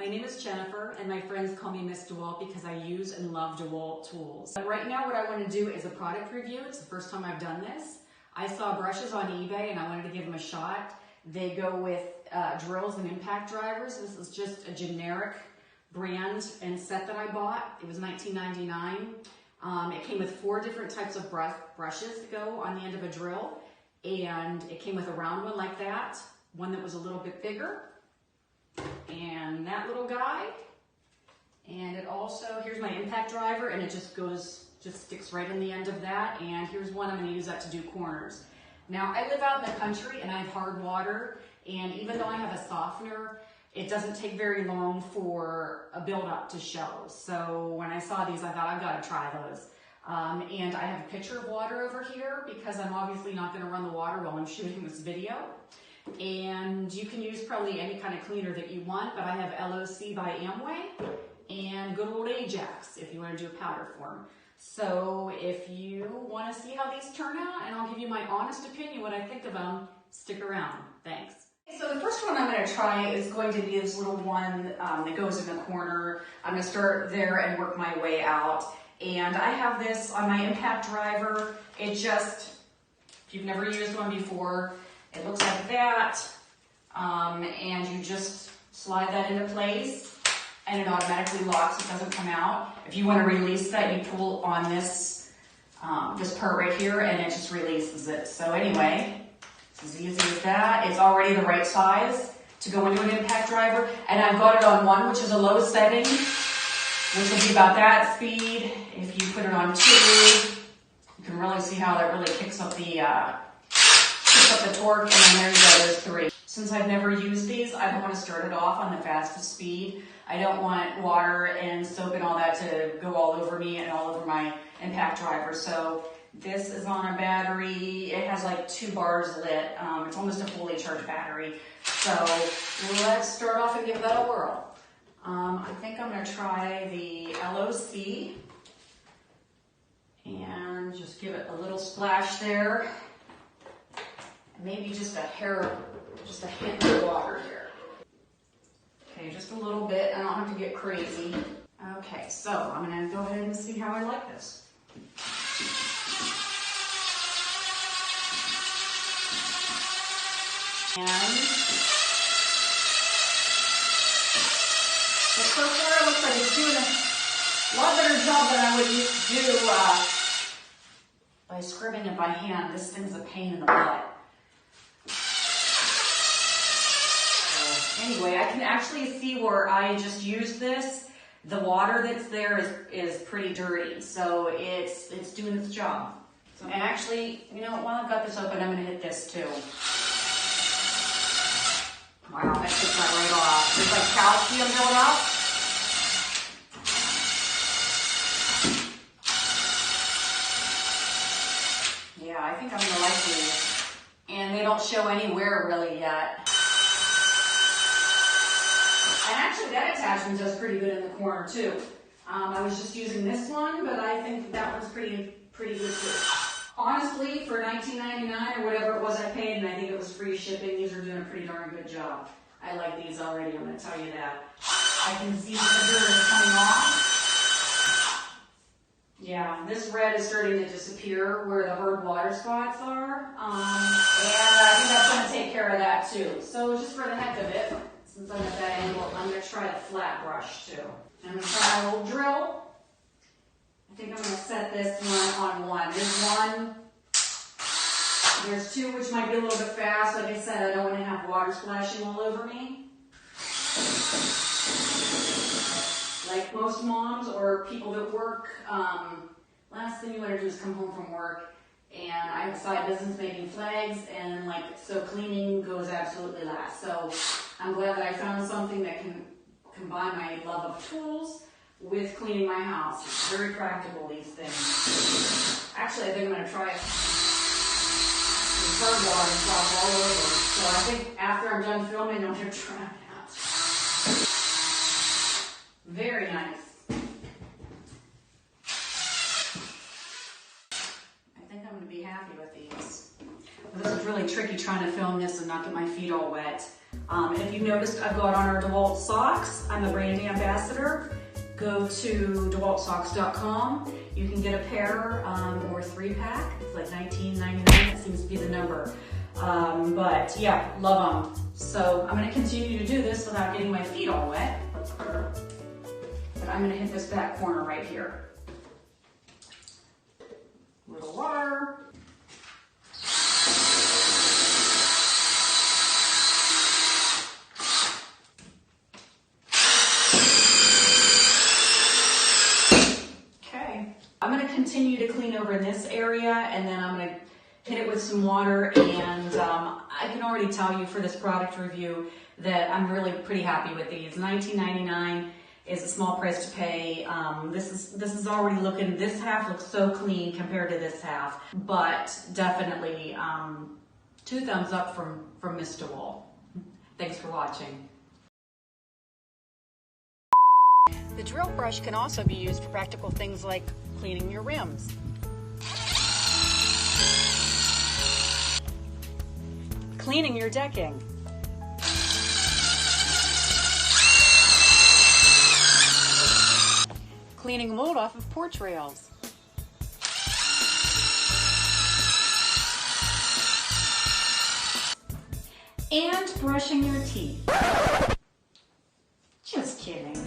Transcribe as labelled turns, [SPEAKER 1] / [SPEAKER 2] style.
[SPEAKER 1] My name is Jennifer, and my friends call me Miss DeWalt because I use and love DeWalt tools. But right now what I want to do is a product review. It's the first time I've done this. I saw brushes on eBay and I wanted to give them a shot. They go with drills and impact drivers. This is just a generic brand and set that I bought. It was $19.99. It came with 4 different types of brushes that go on the end of a drill. And it came with a round one like that, one that was a little bit bigger, and that little guy. And it also, here's my impact driver, and it just sticks right in the end of that. And here's one I'm going to use that to do corners. Now, I live out in the country and I have hard water, and even though I have a softener, it doesn't take very long for a buildup to show. So when I saw these, I thought I've got to try those. And I have a pitcher of water over here because I'm obviously not going to run the water while I'm shooting this video. And you can use probably any kind of cleaner that you want, but I have LOC by Amway and good old Ajax if you want to do a powder form. So if you want to see how these turn out, and I'll give you my honest opinion, what I think of them, stick around. Thanks. So the first one I'm going to try is going to be this little one that goes in the corner. I'm going to start there and work my way out. And I have this on my impact driver. It just, if you've never used one before, it looks like that. And you just slide that into place and it automatically locks, it doesn't come out. If you want to release that, you pull on this, this part right here and it just releases it. So anyway, it's as easy as that. It's already the right size to go into an impact driver. And I've got it on 1, which is a low setting, which will be about that speed. If you put it on 2, you can really see how that really kicks up the torque, and then there you go, there's 3. Since I've never used these, I don't want to start it off on the fastest speed. I don't want water and soap and all that to go all over me and all over my impact driver. So this is on a battery. It has like 2 bars lit. It's almost a fully charged battery. So let's start off and give that a whirl. I think I'm going to try the LOC and just give it a little splash there. Maybe just a hint of water here. Okay, just a little bit. I don't have to get crazy. Okay, so I'm going to go ahead and see how I like this. And so far it looks like it's doing a lot better job than I would do by scrubbing it by hand. This thing's a pain in the butt. Anyway, I can actually see where I just used this. The water that's there is pretty dirty, so it's doing its job. So, and actually, you know, while I've got this open, I'm going to hit this too. Wow, that took that right off. There's like calcium buildup. Yeah, I think I'm going to like these. And they don't show any wear really yet. And actually that attachment does pretty good in the corner too. I was just using this one, but I think that one's pretty good too. Honestly, for $19.99 or whatever it was I paid, and I think it was free shipping, these are doing a pretty darn good job. I like these already, I'm going to tell you that. I can see the dirt is coming off. Yeah, this red is starting to disappear where the hard water spots are. And I think that's going to take care of that too. So just for the heck of it, since I'm at that angle, I'm going to try the flat brush too. I'm going to try my old drill. I think I'm going to set this one on 1. There's 2, which might be a little bit fast. Like I said, I don't want to have water splashing all over me. Like most moms or people that work, last thing you want to do is come home from work, and I have a side business making flags, and so cleaning goes absolutely last. So I'm glad that I found something that can combine my love of tools with cleaning my house. It's very practical, these things. Actually, I think I'm going to try it with hard water stuff all over. So I think after I'm done filming, I'm going to try that. Very nice. I think I'm going to be happy with these. This is really tricky trying to film this and not get my feet all wet. And if you've noticed, I've got on our DeWalt socks. I'm a brand ambassador. Go to DeWaltSocks.com. You can get a pair or a 3-pack. It's like $19.99. That seems to be the number. But yeah, love them. So I'm going to continue to do this without getting my feet all wet. But I'm going to hit this back corner right here. A little water. I'm going to continue to clean over in this area, and then I'm going to hit it with some water, and I can already tell you for this product review that I'm really pretty happy with these. $19.99 is a small price to pay. This is already looking, this half looks so clean compared to this half, but definitely 2 thumbs up from Miss DeWalt. Thanks for watching. The drill brush can also be used for practical things like cleaning your rims, cleaning your decking, cleaning mold off of porch rails, and brushing your teeth. Just kidding.